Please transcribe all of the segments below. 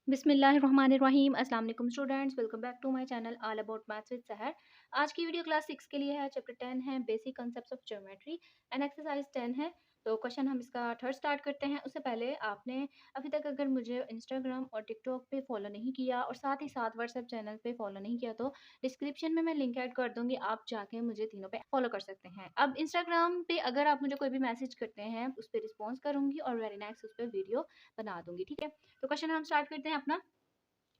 बिस्मिल्लाहिर्रहमानिर्रहीम। अस्सलाम वालेकुम students, welcome back to my channel all about maths with Sahar. आज की वीडियो क्लास 6 के लिए है। चैप्टर 10 है basic concepts of geometry and exercise 10 है। तो क्वेश्चन हम इसका थर्ड स्टार्ट करते हैं। उससे पहले आपने अभी तक अगर मुझे इंस्टाग्राम और टिकटॉक पे फॉलो नहीं किया और साथ ही साथ व्हाट्सएप चैनल पे फॉलो नहीं किया तो डिस्क्रिप्शन में मैं लिंक ऐड कर दूंगी, आप जाके मुझे तीनों पे फॉलो कर सकते हैं। अब इंस्टाग्राम पे अगर आप मुझे कोई भी मैसेज करते हैं उस पर रिस्पॉन्स करूंगी और वेरी नेक्स्ट उस पर वीडियो बना दूंगी, ठीक है। तो क्वेश्चन हम स्टार्ट करते हैं अपना।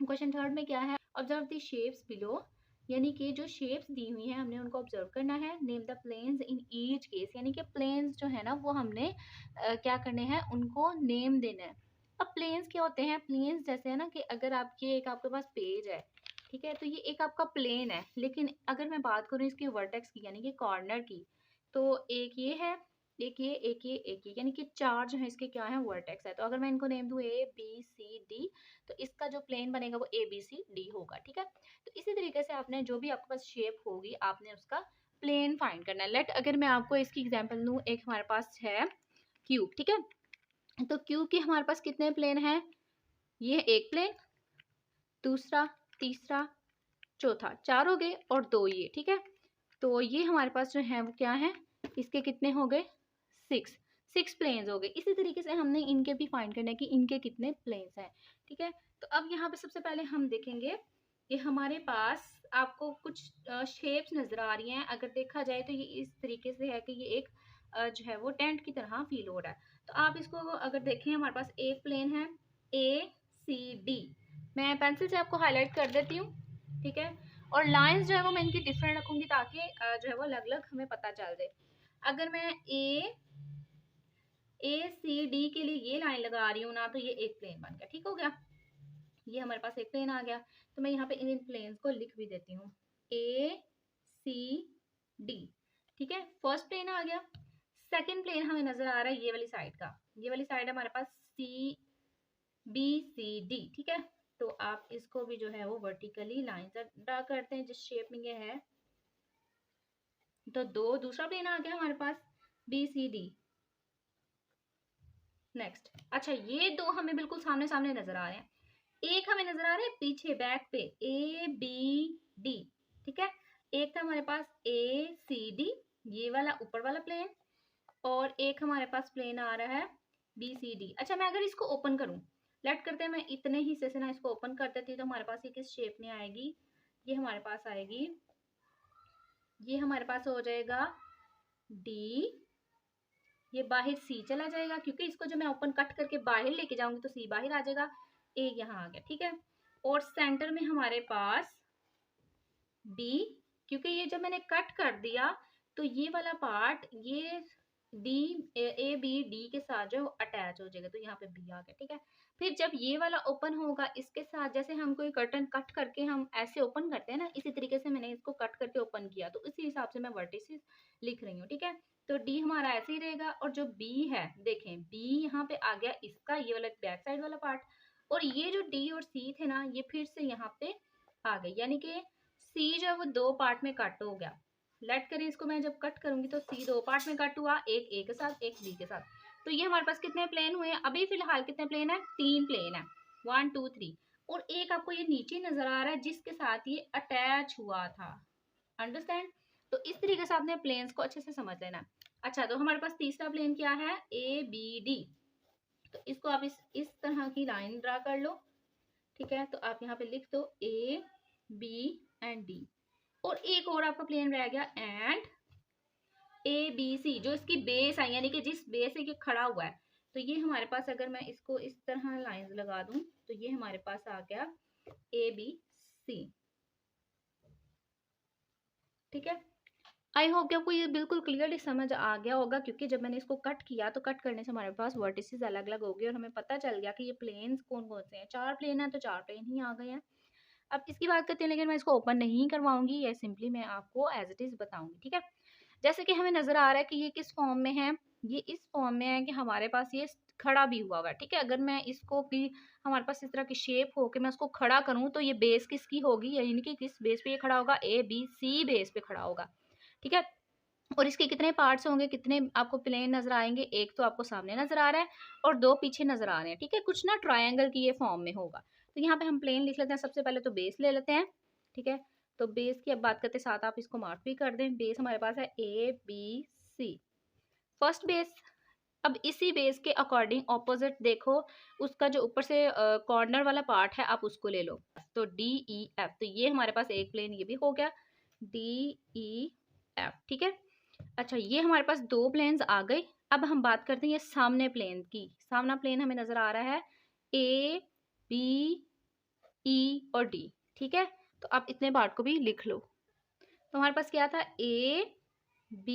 क्वेश्चन थर्ड में क्या है, ऑब्जर्व द शेप्स बिलो, यानी कि जो शेप्स दी हुई हैं हमने उनको ऑब्जर्व करना है। Name the planes in each case, यानी कि प्लेन्स जो है ना वो हमने क्या करने हैं, उनको नेम देना है। अब प्लेन्स क्या होते हैं, प्लेन्स जैसे है ना कि अगर आपके पास पेज है, ठीक है, तो ये एक आपका प्लेन है, लेकिन अगर मैं बात करूँ इसके वर्टेक्स की यानी कि कॉर्नर की, तो एक ये है, एक ये, एक ये, एक ये, यानी कि चार जो है इसके क्या है, वर्टेक्स है। तो अगर मैं इनको नेम दूँ ए बी सी डी, तो इसका जो प्लेन बनेगा वो ए बी सी डी होगा, ठीक है। तो इसी तरीके से आपने जो भी आपके पास शेप होगी आपने उसका प्लेन फाइंड करना है। लेट अगर मैं आपको इसकी एग्जांपल दूं, एक हमारे पास है क्यूब, ठीक है। तो क्यूब के हमारे पास कितने प्लेन हैं, ये एक प्लेन, दूसरा, तीसरा, चौथा, चार हो गए और दो ये, ठीक है। तो ये हमारे पास जो है वो क्या है, इसके कितने हो गए, सिक्स, सिक्स प्लेन्स हो गए। इसी तरीके से हमने इनके भी फाइंड करना है कि इनके कितने प्लेन्स हैं, ठीक है। तो अब यहाँ पे सबसे पहले हम देखेंगे कि हमारे पास आपको कुछ शेप्स नजर आ रही हैं। अगर देखा जाए तो ये इस तरीके से है कि ये एक जो है वो टेंट की तरह फील हो रहा है। तो आप इसको अगर देखें, हमारे पास एक प्लेन है ए सी डी, मैं पेंसिल से आपको हाईलाइट कर देती हूँ, ठीक है। और लाइंस जो है वो मैं इनकी डिफरेंट रखूंगी ताकि जो है वो अलग अलग हमें पता चल जाए। अगर मैं ए सी डी के लिए ये लाइन लगा रही हूँ ना, तो ये एक प्लेन बन गया, ठीक हो गया। ये हमारे पास एक प्लेन आ गया। तो मैं यहाँ पे इन प्लेन्स को लिख भी देती हूँ, ए सी डी, ठीक है, फर्स्ट प्लेन आ गया। सेकंड प्लेन हमें नजर आ रहा है ये वाली साइड का, ये वाली साइड हमारे पास सी बी सी डी, ठीक है। तो आप इसको भी जो है वो वर्टिकली लाइन ड्रा करते हैं जिस शेप में ये है। तो दो, दूसरा प्लेन आ गया हमारे पास बी सी डी। नेक्स्ट, अच्छा ये दो हमें बिल्कुल सामने सामने नजर आ रहे हैं, एक हमें नजर आ रहा है पीछे बैक पे ए बी डी, ठीक है। एक था हमारे पास ए सी डी, ये वाला ऊपर वाला प्लेन, और एक हमारे पास प्लेन आ रहा है बी सी डी। अच्छा मैं अगर इसको ओपन करूं, लेट करते हैं मैं इतने हिस्से से ना इसको ओपन कर देती हूँ, तो हमारे पास ये किस शेप में आएगी, ये हमारे पास आएगी, ये हमारे पास हो जाएगा डी, ये बाहर सी चला जाएगा क्योंकि इसको जो मैं ओपन कट करके बाहर लेके जाऊंगी तो सी बाहर आ जाएगा, ए यहाँ आ गया, ठीक है। और सेंटर में हमारे पास डी, क्योंकि ये जब मैंने कट कर दिया तो ये वाला पार्ट ये डी, ए बी डी के साथ जो अटैच हो जाएगा, तो यहाँ पे बी आ गया, ठीक है। फिर जब ये वाला ओपन होगा इसके साथ, जैसे हम कोई कर्टन कट करके हम ऐसे ओपन करते हैं ना, इसी तरीके से मैंने इसको कट करके ओपन किया, तो इसी हिसाब से मैं वर्टिसेस लिख रही हूँ, ठीक है। तो डी हमारा ऐसे ही रहेगा, और जो बी है देखें, बी यहाँ पे आ गया इसका ये वाला बैक साइड वाला पार्ट, और ये जो डी और सी थे ना ये फिर से यहाँ पे आ गए, यानी कि सी जो है वो दो पार्ट में कट हो गया। लेट करें इसको, मैं जब कट करूंगी तो सी दो पार्ट में कट हुआ, एक ए के साथ एक बी के साथ। तो ये हमारे पास कितने प्लेन हुए, अभी फिलहाल कितने प्लेन है, तीन प्लेन है, 1 2 3, और एक आपको ये नीचे नजर आ रहा है जिसके साथ ये अटैच हुआ था, अंडरस्टैंड। तो इस तरीके से आपने प्लेन्स को अच्छे से समझ लेना। अच्छा तो हमारे पास तीसरा प्लेन क्या है, ए बी डी, तो इसको आप इस तरह की लाइन ड्रा कर लो, ठीक है। तो आप यहाँ पे लिख दो ए बी एंड डी, और एक और आपका प्लेन रह गया एंड ए बी सी, जो इसकी बेस है यानी कि जिस बेस से ये खड़ा हुआ है। तो ये हमारे पास अगर मैं इसको इस तरह लाइंस लगा दूं तो ये हमारे पास आ गया ए बी सी, ठीक है। आई होप कि आपको ये बिल्कुल क्लियरली समझ आ गया होगा, क्योंकि जब मैंने इसको कट किया तो कट करने से हमारे पास वर्टिसेस अलग अलग हो गए और हमें पता चल गया कि ये प्लेन्स कौन कौन से हैं। चार प्लेन है तो चार प्लेन ही आ गए हैं। अब इसकी बात करते हैं, लेकिन मैं इसको ओपन नहीं करवाऊंगी, ये सिंपली मैं आपको एज इट इज बताऊंगी, ठीक है। जैसे कि हमें नजर आ रहा है कि ये किस फॉर्म में है, ये इस फॉर्म में है कि हमारे पास ये खड़ा भी हुआ है, ठीक है। अगर मैं इसको भी हमारे पास इस तरह की शेप हो के मैं उसको खड़ा करूं तो ये बेस किसकी होगी, यानी कि किस बेस पे ये खड़ा होगा, ए बी सी बेस पे खड़ा होगा, ठीक है। और इसके कितने पार्ट्स होंगे, कितने आपको प्लेन नजर आएंगे, एक तो आपको सामने नजर आ रहा है और दो पीछे नजर आ रहे हैं, ठीक है। कुछ ना ट्रायंगल की ये फॉर्म में होगा। तो यहाँ पे हम प्लेन लिख लेते हैं। सबसे पहले तो बेस ले लेते हैं, ठीक है। तो बेस की अब बात करते हैं, साथ आप इसको मार्क भी कर दें। बेस हमारे पास है ABC, फर्स्ट बेस। अब इसी बेस के अकॉर्डिंग ऑपोजिट देखो, उसका जो ऊपर से कॉर्नर वाला पार्ट है आप उसको ले लो। तो DEF, तो ये हमारे पास एक प्लेन ये भी हो गया, DEF, ठीक है। अच्छा, ये हमारे पास दो प्लेन्स आ गए। अब हम बात करते हैं ये सामने प्लेन की। सामना प्लेन हमें नजर आ रहा है ABE और D, ठीक है। तो आप इतने पार्ट को भी लिख लो। तो हमारे पास क्या था, ABED,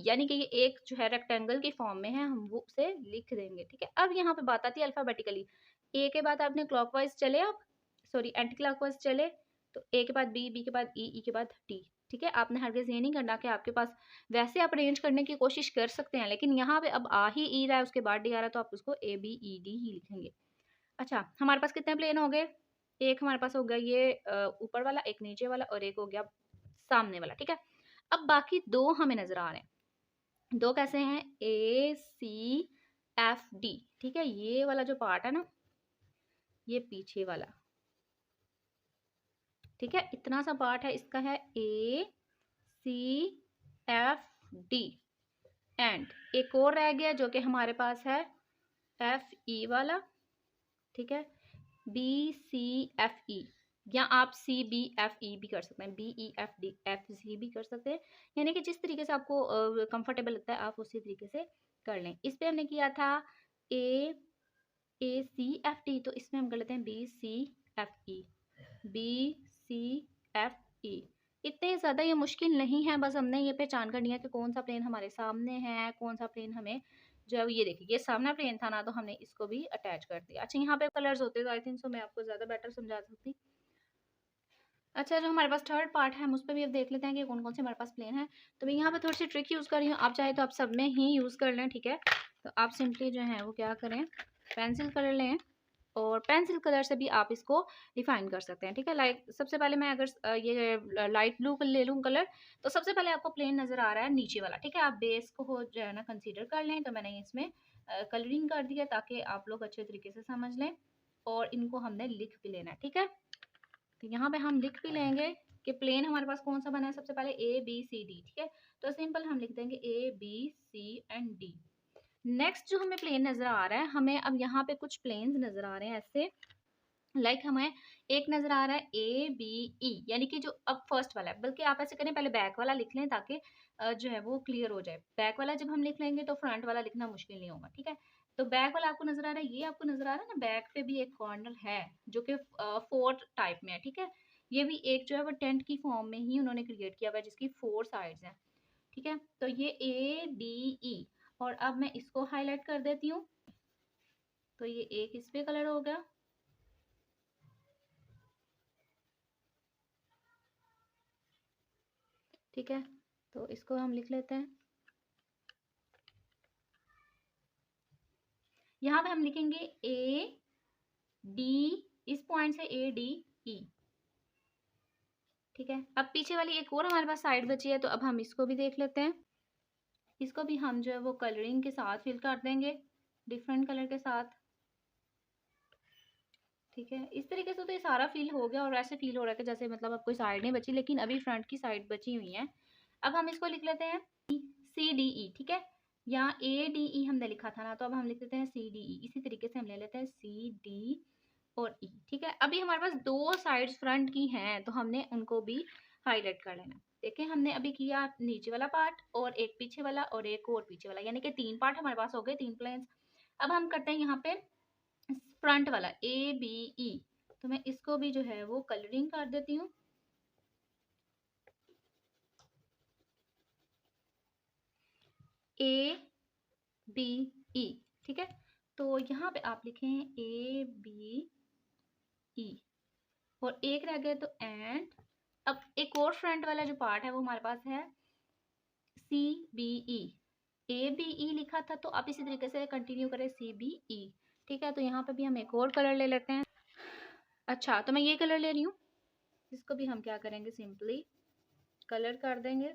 यानी कि ये एक जो है रेक्टेंगल की फॉर्म में है, हम वो उसे लिख देंगे, ठीक है। अब यहाँ पे बात आती है अल्फाबेटिकली। ए के बाद आपने क्लॉकवाइज चले, आप सॉरी एंटी क्लॉकवाइज चले, तो ए के बाद बी, बी के बाद ई के बाद टी, ठीक है। आपने हरगिज़ ये नहीं करना कि आपके पास, वैसे आप अरेंज करने की कोशिश कर सकते हैं, लेकिन यहाँ पे अब आ ही ई रहा है, उसके बाद डी आ रहा है, तो आप उसको ABED ही लिखेंगे। अच्छा, हमारे पास कितने प्लेन हो गए, एक हमारे पास हो गया ये ऊपर वाला, एक नीचे वाला, और एक हो गया सामने वाला, ठीक है। अब बाकी दो हमें नजर आ रहे हैं। दो कैसे हैं, ACFD, ठीक है। ये वाला जो पार्ट है ना, ये पीछे वाला, ठीक है, इतना सा पार्ट है, इसका है ACFD। एंड एक और रह गया जो कि हमारे पास है FE वाला, ठीक है, BCFE, या आप CBFE भी कर सकते हैं, BEFDFC भी कर सकते हैं, यानी कि जिस तरीके से आपको कंफर्टेबल लगता है आप उसी तरीके से कर लें। इस पे हमने किया था ACFD, तो इसमें हम कर लेते हैं BCFE। इतने ज़्यादा ये मुश्किल नहीं है, बस हमने ये पहचान करनी है कि कौन सा प्लेन हमारे सामने है, कौन सा प्लेन हमें, जो है ये देखिए, ये सामना प्लेन था ना, तो हमने इसको भी अटैच कर दिया। अच्छा, यहाँ पे कलर्स होते तो आई थिंक सो मैं आपको ज़्यादा बेटर समझा सकती। अच्छा, जो हमारे पास थर्ड पार्ट है हम उस पर भी अब देख लेते हैं कि कौन कौन से हमारे पास प्लेन है। तो मैं यहाँ पे थोड़ी सी ट्रिक यूज़ कर रही हूँ, आप चाहे तो आप सब में ही यूज़ कर लें, ठीक है। तो आप सिंपली जो है वो क्या करें, पेंसिल कलर लें, और पेंसिल कलर से भी आप इसको डिफाइन कर सकते हैं, ठीक है। लाइक सबसे पहले मैं अगर ये लाइट ब्लू ले लूँ कलर, तो सबसे पहले आपको प्लेन नज़र आ रहा है नीचे वाला, ठीक है। आप बेस को हो जो है ना कंसीडर कर लें। तो मैंने इसमें कलरिंग कर दिया ताकि आप लोग अच्छे तरीके से समझ लें, और इनको हमने लिख भी लेना है, ठीक है। तो यहाँ पे हम लिख भी लेंगे कि प्लेन हमारे पास कौन सा बना है, सबसे पहले ABCD, ठीक है। तो सिंपल हम लिख देंगे ABCD। नेक्स्ट जो हमें प्लेन नजर आ रहा है, हमें अब यहाँ पे कुछ प्लेन्स नजर आ रहे हैं ऐसे, लाइक हमें एक नजर आ रहा है ABE, यानी कि जो अब फर्स्ट वाला है, बल्कि आप ऐसे करें पहले बैक वाला लिख लें ताकि जो है वो क्लियर हो जाए। बैक वाला जब हम लिख लेंगे तो फ्रंट वाला लिखना मुश्किल नहीं होगा, ठीक है। तो बैक वाला आपको नजर आ रहा है, ये आपको नजर आ रहा है ना, बैक पे भी एक कॉर्नर है जो कि फोर्थ टाइप में है, ठीक है। ये भी एक जो है वो टेंट की फॉर्म में ही उन्होंने क्रिएट किया हुआ है, जिसकी 4 साइड्स हैं, ठीक है। तो ये ADE, और अब मैं इसको हाईलाइट कर देती हूँ। तो ये एक इस पे कलर हो गया, ठीक है। तो इसको हम लिख लेते हैं, यहाँ पे हम लिखेंगे AD, इस पॉइंट से ADE, ठीक है। अब पीछे वाली एक और हमारे पास साइड बची है, तो अब हम इसको भी देख लेते हैं। इसको भी हम जो है वो कलरिंग के साथ फिल कर देंगे, डिफरेंट कलर के साथ, ठीक है। इस तरीके से तो ये सारा फिल हो गया, और ऐसे फील हो रहा है कि जैसे मतलब अब कोई साइड नहीं बची, लेकिन अभी फ्रंट की साइड बची हुई है। अब हम इसको लिख लेते हैं CDE, ठीक है। यहाँ ADE हमने लिखा था ना, तो अब हम लिख लेते हैं CDE। इसी तरीके से हम ले लेते हैं CD और E, ठीक है। अभी हमारे पास दो साइड्स फ्रंट की हैं, तो हमने उनको भी हाईलाइट कर लेना। देखें, हमने अभी किया नीचे वाला पार्ट, और एक पीछे वाला, और एक और पीछे वाला, यानी कि 3 पार्ट हमारे पास हो गए, 3 प्लेन्स। अब हम करते हैं यहाँ पे फ्रंट वाला ABE, तो मैं इसको भी जो है वो कलरिंग कर देती हूँ। ABE, ठीक है। तो यहाँ पे आप लिखें ABE, और एक रह गया तो एंड। अब एक और फ्रंट वाला जो पार्ट है वो हमारे पास है CBE। ABE लिखा था, तो आप इसी तरीके से कंटिन्यू करें CBE, ठीक है। तो यहाँ पे भी हम एक और कलर ले लेते हैं। अच्छा, तो मैं ये कलर ले रही हूँ, इसको भी हम क्या करेंगे, सिंपली कलर कर देंगे,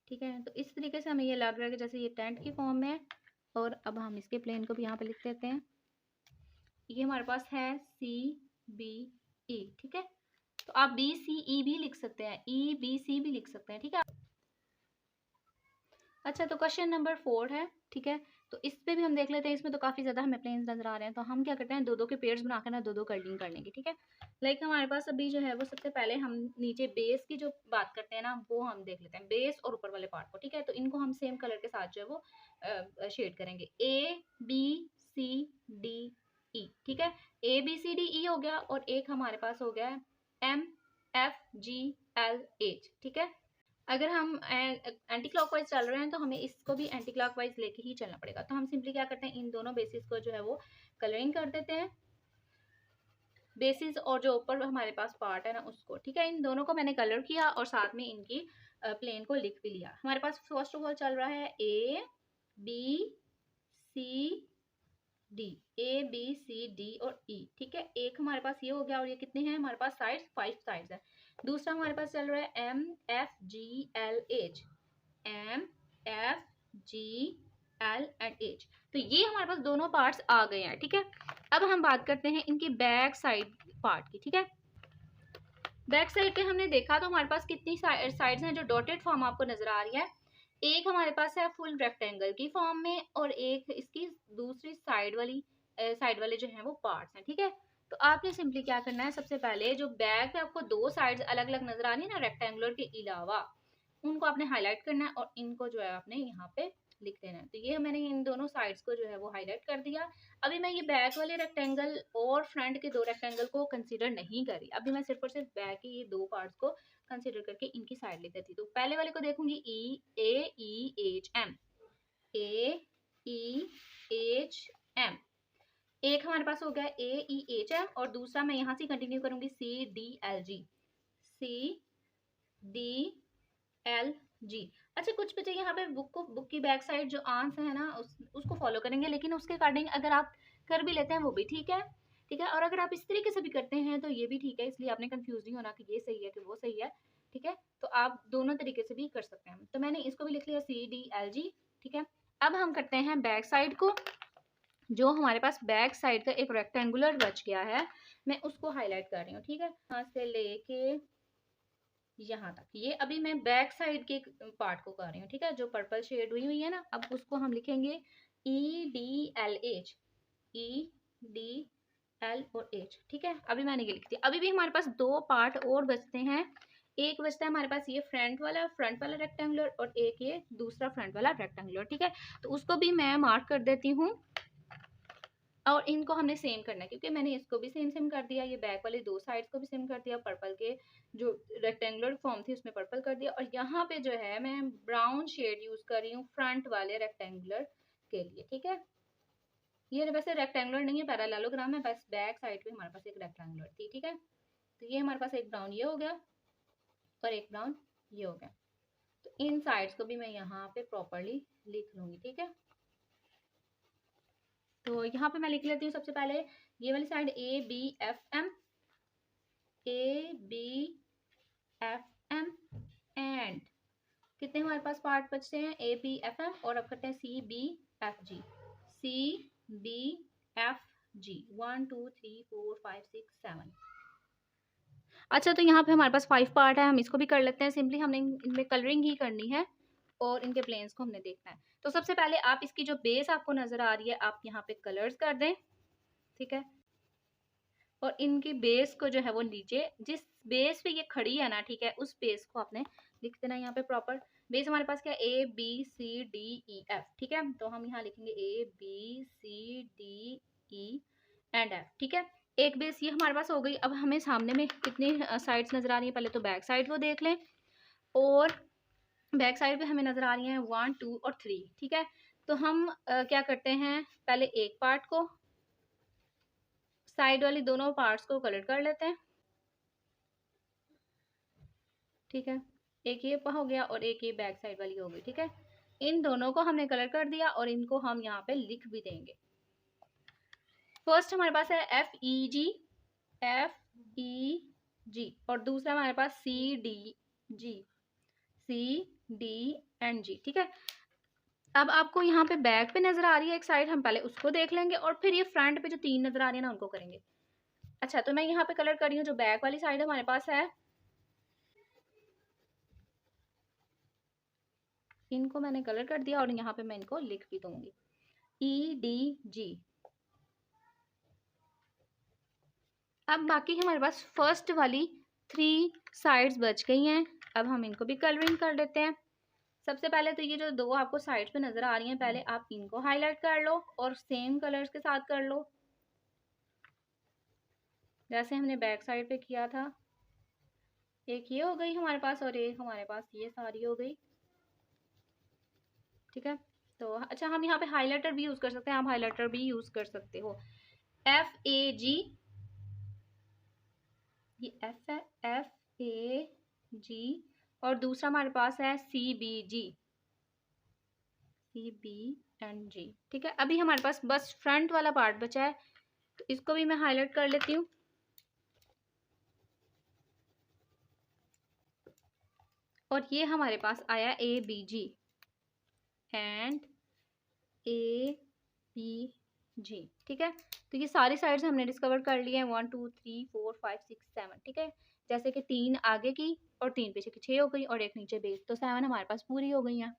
ठीक है। तो इस तरीके से हमें ये लग रहा है कि जैसे ये टेंट की फॉर्म में है, और अब हम इसके प्लेन को भी यहाँ पे लिख देते हैं। ये हमारे पास है CBE, ठीक है। तो आप BCE भी लिख सकते हैं, EBC भी लिख सकते हैं, ठीक है। अच्छा, तो क्वेश्चन नंबर 4 है, ठीक है। तो इस पे भी हम देख लेते हैं। इसमें तो काफ़ी ज़्यादा हमें प्लेन्स नजर आ रहे हैं, तो हम क्या करते हैं, दो दो के पेयर्स बनाकर ना दो दो कर्लिंग कर लेंगे, ठीक है। लाइक हमारे पास अभी जो है वो सबसे पहले हम नीचे बेस की जो बात करते हैं ना, वो हम देख लेते हैं, बेस और ऊपर वाले पार्ट को, ठीक है। तो इनको हम सेम कलर के साथ जो है वो शेड करेंगे, ABCDE, ठीक है। ABCDE हो गया, और एक हमारे पास हो गया MFGLH, ठीक है। अगर हम एंटी क्लॉकवाइज चल रहे हैं तो हमें इसको भी एंटी क्लॉकवाइज लेके ही चलना पड़ेगा। तो हम सिंपली क्या करते हैं, इन दोनों बेसिस को जो है वो कलरिंग कर देते हैं, बेसिस और जो ऊपर हमारे पास पार्ट है ना उसको, ठीक है। इन दोनों को मैंने कलर किया और साथ में इनकी प्लेन को लिख भी लिया। हमारे पास फर्स्ट ऑफ ऑल चल रहा है ABCD और E, ठीक है। एक हमारे पास ये हो गया, और ये कितने हैं हमारे पास साइड्स, 5 साइड्स है। दूसरा हमारे पास चल रहा है MFGLH, MFGLH। तो ये हमारे पास दोनों पार्ट्स आ गए हैं, ठीक है। अब हम बात करते हैं इनकी बैक साइड पार्ट की, ठीक है। बैक साइड पे हमने देखा तो हमारे पास कितनी साइड्स हैं जो डॉटेड फॉर्म आपको नजर आ रही है। एक हमारे पास है फुल रेक्टेंगल की फॉर्म में, और एक इसकी दूसरी साइड वाले जो हैं वो पार्ट्स हैं, ठीक है। तो आपने सिंपली क्या करना है, सबसे पहले जो बैक पे आपको दो साइड्स अलग अलग नजर आ रही है ना रेक्टेंगुलर के अलावा, उनको आपने हाईलाइट करना है और इनको जो है आपने यहाँ पे लिख देना है। तो ये मैंने इन दोनों साइड्स को जो है वो हाईलाइट कर दिया। अभी मैं ये बैक वाले रेक्टेंगल और फ्रंट के दो रेक्टेंगल को कंसीडर नहीं करी, अभी मैं सिर्फ और सिर्फ बैक के ये दो पार्ट्स को कंसीडर करके इनकी साइड लिख देती। तो पहले वाले को देखूंगी AEHM, AEHM। एक हमारे पास हो गया AEHM, और दूसरा मैं यहाँ से कंटिन्यू करूंगी CDLG, CDLG। अच्छा, कुछ बच्चे यहाँ पे बुक की बैक साइड जो आंसर है ना उसको फॉलो करेंगे, लेकिन उसके अकॉर्डिंग अगर आप कर भी लेते हैं वो भी ठीक है, ठीक है। और अगर आप इस तरीके से भी करते हैं तो ये भी ठीक है, इसलिए आपने कंफ्यूज नहीं होना कि ये सही है कि वो सही है, ठीक है। तो आप दोनों तरीके से भी कर सकते हैं। तो मैंने इसको भी लिख लिया CDLG, ठीक है। अब हम करते हैं बैक साइड को। जो हमारे पास बैक साइड का एक रेक्टेंगुलर बच गया है, मैं उसको हाईलाइट कर रही हूँ, ठीक है। यहाँ से लेके यहाँ तक, ये अभी मैं बैक साइड के पार्ट को कर रही हूँ, ठीक है। जो पर्पल शेड हुई है ना, अब उसको हम लिखेंगे EDLH, EDL और H, ठीक है। अभी मैंने ये लिख दिया। अभी भी हमारे पास दो पार्ट और बचते हैं। एक बचता है हमारे पास ये फ्रंट वाला रेक्टेंगुलर, और एक ये दूसरा फ्रंट वाला रेक्टेंगुलर, ठीक है। तो उसको भी मैं मार्क कर देती हूँ, और इनको हमने सेम करना है, क्योंकि मैंने इसको भी सेम कर दिया, ये बैक वाले दो साइड्स को भी सेम कर दिया, पर्पल के जो रेक्टेंगुलर फॉर्म थी उसमें पर्पल कर दिया, और यहाँ पे जो है मैं ब्राउन शेड यूज कर रही हूँ फ्रंट वाले रेक्टेंगुलर के लिए, ठीक है। ये वैसे रेक्टेंगुलर नहीं है, पैरेललोग्राम है, बस बैक साइड पे हमारे पास एक रेक्टेंगुलर थी, ठीक है। तो ये हमारे पास एक ब्राउन ये हो गया और एक ब्राउन ये हो गया। तो इन साइड्स को भी मैं यहाँ पे प्रॉपरली लिख लूंगी, ठीक है। तो यहाँ पे मैं लिख लेती हूँ सबसे पहले ये वाली साइड ABFM, एंड कितने हमारे पास पार्ट बचते हैं ABFM, और अब करते हैं CBFG, 1 2 3 4 5 6 7। अच्छा, तो यहाँ पे हमारे पास 5 पार्ट है, हम इसको भी कर लेते हैं। सिंपली हमने इनमें कलरिंग ही करनी है और इनके प्लेन्स को हमने देखना है। तो सबसे पहले आप इसकी जो बेस आपको नजर आ रही है, आप यहाँ पे कलर्स कर दें, ठीक है। और इनकी बेस को जो है वो नीचे जिस बेस पे ये खड़ी है ना, ठीक है, उस बेस को आपने लिख देना यहाँ पे प्रॉपर। बेस हमारे पास क्या ABCDEF, ठीक है। तो हम यहाँ लिखेंगे ABCDE एंड F, ठीक है। एक बेस ये हमारे पास हो गई। अब हमें सामने में कितनी साइड्स नजर आ रही है, पहले तो बैक साइड वो देख लें, और बैक साइड पे हमें नजर आ रही हैं 1 2 और 3, ठीक है। तो हम क्या करते हैं, पहले एक पार्ट को, साइड वाली दोनों पार्ट्स को कलर कर लेते हैं, ठीक है। एक ये हो गया और एक ये बैक साइड वाली हो गई, ठीक है। इन दोनों को हमने कलर कर दिया और इनको हम यहाँ पे लिख भी देंगे। फर्स्ट हमारे पास है FEG, और दूसरा हमारे पास CDG, CD एंड G, ठीक है। अब आपको यहाँ पे बैक पे नजर आ रही है एक साइड, हम पहले उसको देख लेंगे और फिर ये फ्रंट पे जो 3 नजर आ रही है ना उनको करेंगे। अच्छा, तो मैं यहाँ पे कलर कर रही हूँ, जो बैक वाली साइड हमारे पास है इनको मैंने कलर कर दिया और यहाँ पे मैं इनको लिख भी दूंगी EDG। अब बाकी हमारे पास फर्स्ट वाली 3 साइड्स बच गई हैं। अब हम इनको भी कलरिंग कर लेते हैं। सबसे पहले तो ये जो 2 आपको साइड्स पे नजर आ रही हैं, पहले आप इनको हाईलाइट कर लो और सेम कलर्स के साथ कर लो जैसे हमने बैक साइड पे किया था। एक ये हो गई हमारे पास और एक हमारे पास ये सारी हो गई। ठीक है, तो अच्छा हम यहाँ पे हाइलाइटर भी यूज कर सकते हैं, आप हाइलाइटर भी यूज कर सकते हो। FAG, ये F है, FAG, और दूसरा हमारे पास है CBG। ठीक है, अभी हमारे पास बस फ्रंट वाला पार्ट बचा है, तो इसको भी मैं हाईलाइट कर लेती हूँ। और ये हमारे पास आया ABG एंड ABG। ठीक है, तो ये सारी साइड्स हमने डिस्कवर कर लिए हैं, 1 2 3 4 5 6 7। ठीक है, जैसे कि 3 आगे की और 3 पीछे की 6 हो गई और एक नीचे बेस, तो 7 हमारे पास पूरी हो गई हैं।